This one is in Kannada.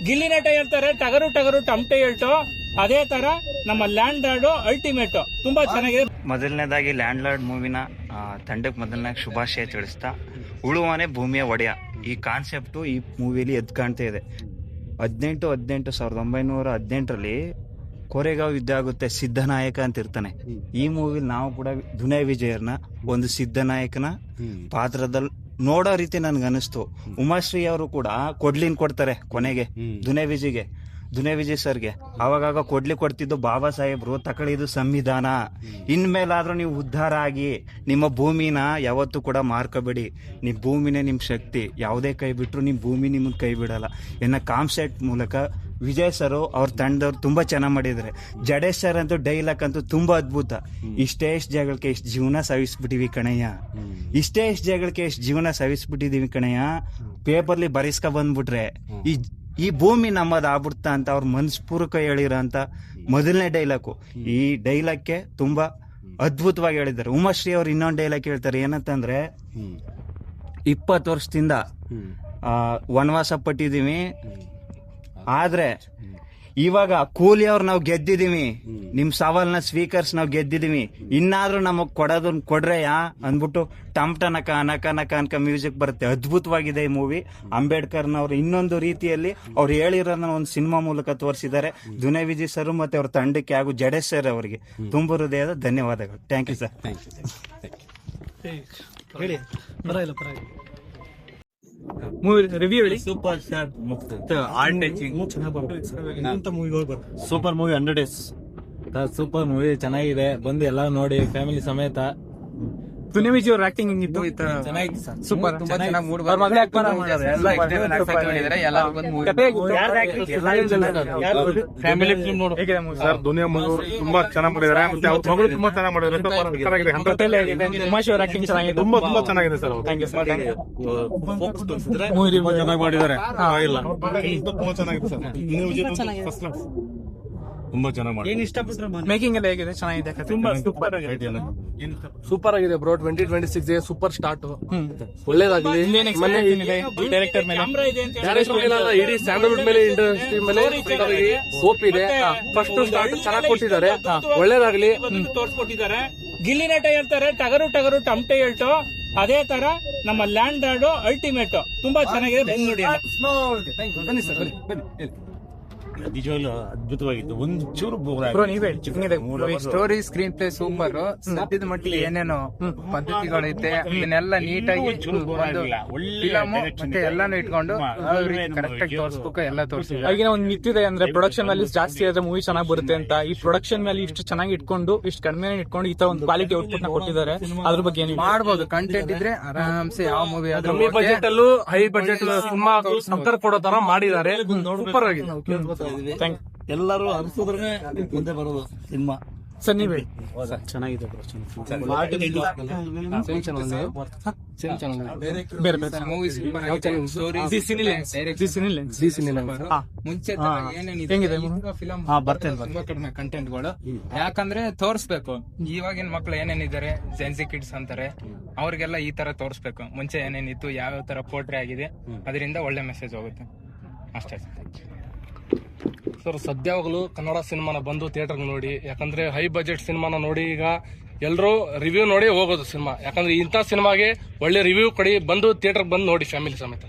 ಗಿಲ್ಲಿ ನಟ ಹೇಳ್ತಾರೆ ಟಗರು ಟಗರು ಟಮಟೆ ಹೇಳ್ತು. ಅದೇ ತರ ನಮ್ಮ ಲ್ಯಾಂಡ್ ಲಾರ್ಡ್ ಅಲ್ಟಿಮೇಟ್ ತುಂಬಾ ಚೆನ್ನಾಗಿದೆ. ಮೊದಲನೇದಾಗಿ ಲ್ಯಾಂಡ್ ಲಾರ್ಡ್ ಮೂವಿನ ತಂಡಕ್ಕೆ ಮೊದಲನೇದಾಗಿ ಶುಭಾಶಯ ತಿಳಿಸ್ತಾ, ಉಳುವನೆ ಭೂಮಿಯ ಒಡೆಯ ಈ ಕಾನ್ಸೆಪ್ಟು ಈ ಮೂವಿಲಿ ಎದ್ದು ಕಾಣ್ತಾ ಇದೆ. 1918 ಕೋರೆಗಾಂವ್ ಯುದ್ಧ ಆಗುತ್ತೆ, ಸಿದ್ಧನಾಯಕ ಅಂತ ಇರ್ತಾನೆ. ಈ ಮೂವಿಲಿ ನಾವು ಕೂಡ ದುನಿಯಾ ವಿಜಯರ್ನ ಒಂದು ಸಿದ್ಧನಾಯಕನ ಪಾತ್ರದಲ್ಲಿ ನೋಡೋ ರೀತಿ ನನ್ಗೆ ಅನಿಸ್ತು. ಉಮಾಶ್ರೀ ಅವರು ಕೂಡ ಕೊಡ್ಲಿನ್ ಕೊಡ್ತಾರೆ ಕೊನೆಗೆ ದುನಿಯಾ ವಿಜಯ್ ಸರ್ಗೆ. ಅವಾಗ ಕೊಡ್ತಿದ್ದು ಬಾಬಾ ಸಾಹೇಬ್ರು ತಕಳಿದು ಸಂವಿಧಾನ, ಇನ್ಮೇಲಾದ್ರೂ ನೀವು ಉದ್ಧಾರ ಆಗಿ ನಿಮ್ಮ ಭೂಮಿನ ಯಾವತ್ತೂ ಕೂಡ ಮಾರ್ಕೋಬೇಡಿ. ನಿಮ್ಮ ಭೂಮಿನೇ ನಿಮ್ಮ ಶಕ್ತಿ, ಯಾವುದೇ ಕೈ ಬಿಟ್ರು ನಿಮ್ಮ ಭೂಮಿ ನಿಮ್ಮನ್ನ ಕೈ ಬಿಡಲ್ಲ ಎನ್ನ ಕಾನ್ಸೆಪ್ಟ್ ಮೂಲಕ ವಿಜಯ್ ಸರ್ ಅವ್ರ ತಂಡದವ್ರು ತುಂಬಾ ಚೆನ್ನಾಗಿ ಮಾಡಿದ್ದಾರೆ. ಜಡೇಶ್ ಸರ್ ಅಂತೂ ಡೈಲಾಗ್ ಅಂತೂ ತುಂಬಾ ಅದ್ಭುತ. ಇಷ್ಟೇ ಜಾಗಕ್ಕೆ ಎಷ್ಟು ಜೀವನ ಸವಿಸ್ಬಿಟ್ಟಿವಿ ಕಣಯ್ಯ, ಇಷ್ಟೇ ಜಾಗಕ್ಕೆ ಎಷ್ಟು ಜೀವನ ಸವಿಸ್ಬಿಟ್ಟಿದೀವಿ ಕಣಯ್ಯ, ಪೇಪರ್ಲಿ ಬರೆಸ್ಕ ಬಂದ್ಬಿಟ್ರೆ ಈ ಭೂಮಿ ನಮ್ಮದು ಆಗ್ಬಿಡ್ತ ಅಂತ ಅವ್ರ ಮನಸ್ಪೂರ್ವಕ ಹೇಳಿರೋ ಅಂತ ಮೊದಲನೇ ಡೈಲಾಗು. ಈ ಡೈಲಾಗ್ಗೆ ತುಂಬಾ ಅದ್ಭುತವಾಗಿ ಹೇಳಿದ್ದಾರೆ. ಉಮಾಶ್ರೀ ಅವ್ರು ಇನ್ನೊಂದು ಡೈಲಾಗ್ ಹೇಳ್ತಾರೆ, ಏನಂತಂದ್ರೆ 20 ವರ್ಷದಿಂದ ವನವಾಸ ಪಟ್ಟಿದೀವಿ, ಆದ್ರೆ ಇವಾಗ ಕೂಲಿ ಅವ್ರು ನಾವು ಗೆದ್ದಿದೀವಿ, ನಿಮ್ ಸವಾಲ್ನ ಸ್ವೀಕರಿಸಿ ನಾವು ಗೆದ್ದಿದೀವಿ, ಇನ್ನಾದ್ರೂ ನಮಗ್ ಕೊಡೋದನ್ನ ಕೊಡ್ರೆಯಾ ಅಂದ್ಬಿಟ್ಟು ಟಮ್ಟನಕ ಅನಕ ಅನ್ಕ ಮ್ಯೂಸಿಕ್ ಬರುತ್ತೆ. ಅದ್ಭುತವಾಗಿದೆ ಈ ಮೂವಿ. ಅಂಬೇಡ್ಕರ್ನವ್ರು ಇನ್ನೊಂದು ರೀತಿಯಲ್ಲಿ ಅವ್ರು ಹೇಳಿರೋದನ್ನ ಒಂದು ಸಿನಿಮಾ ಮೂಲಕ ತೋರಿಸಿದ್ದಾರೆ. ದುನಿಯಾ ವಿಜಯ್ ಸರ್ ಮತ್ತೆ ಅವ್ರ ತಂಡಕ್ಕೆ ಹಾಗೂ ಜಡೇಶ್ ಸರ್ ಅವರಿಗೆ ತುಂಬ ಹೃದಯದ ಧನ್ಯವಾದಗಳು. Thank you sir. Movie review ಹೇಳಿ. Super star art super movie 100 days super movie ಚೆನ್ನಾಗಿದೆ. ಬಂದು ಎಲ್ಲ ನೋಡಿ ಫ್ಯಾಮಿಲಿ ಸಮೇತ. ದುನಿಯಾ ವಿಜಯ್ ಅವ್ರ ಆಕ್ಟಿಂಗ್ ಹಿಂಗಿತ್ತು? ಚೆನ್ನಾಗಿದೆ ಸರ್, ಸೂಪರ್. ಫ್ಯಾಮಿಲಿ ಫಿಲ್ಮ್ ನೋಡು ಸರ್. ದುನಿಯಾ ಮೂವಿ ತುಂಬಾ ಚೆನ್ನಾಗಿ ಮಾಡಿದ್ದಾರೆ, ಮತ್ತೆ ಅವ್ರ ಮಗಳು ತುಂಬಾ ಚೆನ್ನಾಗಿ ಮಾಡಿದ್ದಾರೆ. ಉಮಾಶ್ ಅವ್ರ ಆಕ್ಟಿಂಗ್ ಚೆನ್ನಾಗಿದೆ, ತುಂಬಾ ಚೆನ್ನಾಗಿದೆ ಸರ್. ಮೂವಿ ಚೆನ್ನಾಗಿ ಮಾಡಿದ್ದಾರೆ. ಇಲ್ಲ ತುಂಬಾ ಚೆನ್ನಾಗಿದೆ ಸರ್. ತುಂಬಾ ಚೆನ್ನಾಗಿ ಮಾಡಿ. ಮೇಕಿಂಗ್ ಎಲ್ಲ ಹೇಗಿದೆ? ಚೆನ್ನಾಗಿದೆ, ತುಂಬಾ ಸೂಪರ್ ಆಗಿದೆ. ಸೂಪರ್ ಆಗಿದೆ ಬ್ರೋ. 2026 super start. ಒಳ್ಳೇದಾಗ್ಲಿ. ಡೈರೆಕ್ಟರ್ ಮೇಲೆ ಇಡೀ ಸ್ಯಾಂಡಲ್ವುಡ್ ಮೇಲೆ ಇಂಡಸ್ಟ್ರಿ ಮೇಲೆ ಹೋಪ್ ಇದೆ. ಫಸ್ಟ್ ಸ್ಟಾರ್ಟ್ ಚೆನ್ನಾಗಿ ಕೊಟ್ಟಿದ್ದಾರೆ, ಒಳ್ಳೇದಾಗ್ಲಿ. ತೋರ್ಸ್ಕೊಟ್ಟಿದ್ದಾರೆ. ಗಿಲ್ಲಿ ನಟ ಹೇಳ್ತಾರೆ ಟಗರು ಟಗರು ಟಮಟೆ ಹೇಳ್ತು. ಅದೇ ತರ ನಮ್ಮ ಲ್ಯಾಂಡ್ ಲಾರ್ಡ್ ಅಲ್ಟಿಮೇಟ್ ತುಂಬಾ ಚೆನ್ನಾಗಿದೆ, ಬಂದ್ ನೋಡಿ. ನಿಜವಾಗ್ಲೂ ಅದ್ಭುತವಾಗಿತ್ತು. ಒಂದು ಚೂರು ಸ್ಟೋರಿ ಸ್ಕ್ರೀನ್ ಪ್ಲೇ ಸೂಪರ್. ಸದ್ಯದ ಮಟ್ಟಿಗೆ ಏನೇನು ಪದ್ಧತಿಗಳೈತೆ ಇದನ್ನೆಲ್ಲ ನೀಟಾಗಿ ಫಿಲಮ್ ಮತ್ತೆ ಎಲ್ಲಾನು ಇಟ್ಕೊಂಡು ಕರೆಕ್ಟ್ ಆಗಿ ತೋರಿಸ್ಬೇಕು, ಎಲ್ಲ ತೋರಿಸ್ಬೇಕು. ಆಗಿನ ಒಂದು ಮಿತ್ತಿದೆ ಅಂದ್ರೆ ಪ್ರೊಡಕ್ಷನ್ ವ್ಯಾಲ್ಯೂಸ್ ಜಾಸ್ತಿ ಆದ್ರೆ ಮೂವಿ ಚೆನ್ನಾಗಿ ಬರುತ್ತೆ ಅಂತ. ಈ ಪ್ರೊಡಕ್ಷನ್ ವ್ಯಾಲ್ಯೂ ಇಷ್ಟು ಚೆನ್ನಾಗಿ ಇಟ್ಕೊಂಡು ಇಷ್ಟು ಕಡಿಮೆ ಇಟ್ಕೊಂಡು ಈ ತರ ಒಂದು ಕ್ವಾಲಿಟಿ ಔಟ್ಪುಟ್ ನ ಕೊಟ್ಟಿದ್ದಾರೆ. ಅದ್ರ ಬಗ್ಗೆ ಏನು ಮಾಡ್ಬೋದು, ಕಂಟೆಂಟ್ ಇದ್ರೆ ಆರಾಮ್ಸೆ ಯಾವ ಮೂವಿ ಆದ್ರೂ. ಕಮ್ಮಿ ಬಜೆಟ್ ಅಲ್ಲೂ ಹೈ ಬಜೆಟ್ ಸಿನಿಮಾ ಸಂತರ ಕೊಡೋ ತರ ಮಾಡಿದ್ದಾರೆ. ಸೂಪರ್ ಆಗಿದೆ. ಎಲ್ಲರೂ ಅನ್ಸಿದ್ರೆ ಮುಂದೆ ಬರೋದು ಸಿನಿಮಾ. ಸರ್ ನೀವೇ ಚೆನ್ನಾಗಿದೆ. ಮುಂಚೆ ಕಡಿಮೆ ಕಂಟೆಂಟ್ಗಳು, ಯಾಕಂದ್ರೆ ತೋರಿಸ್ಬೇಕು. ಇವಾಗಿನ ಮಕ್ಳು ಏನೇನಿದ್ದಾರೆ ಜೆನ್ಸಿ ಕಿಡ್ಸ್ ಅಂತಾರೆ, ಅವ್ರಿಗೆಲ್ಲ ಈ ತರ ತೋರಿಸ್ಬೇಕು. ಮುಂಚೆ ಏನೇನಿತ್ತು, ಯಾವ್ಯಾವ ತರ ಪೋರ್ಟ್ರೆ ಆಗಿದೆ, ಅದರಿಂದ ಒಳ್ಳೆ ಮೆಸೇಜ್ ಹೋಗುತ್ತೆ ಅಷ್ಟೇ. ಸರ್ ಸದ್ಯವಾಗಲೂ ಕನ್ನಡ ಸಿನಿಮಾನ ಬಂದು ಥಿಯೇಟರ್ ನೋಡಿ, ಯಾಕಂದ್ರೆ ಹೈ ಬಜೆಟ್ ಸಿನಿಮಾನ ನೋಡಿ ಈಗ ಎಲ್ಲರೂ ರಿವ್ಯೂ ನೋಡಿ ಹೋಗೋದು ಸಿನಿಮಾ. ಯಾಕಂದ್ರೆ ಇಂಥ ಸಿನಿಮಾಗೆ ಒಳ್ಳೆ ರಿವ್ಯೂ ಕೊಡಿ, ಬಂದು ಥಿಯೇಟರ್ ಬಂದು ನೋಡಿ ಫ್ಯಾಮಿಲಿ ಸಮೇತ.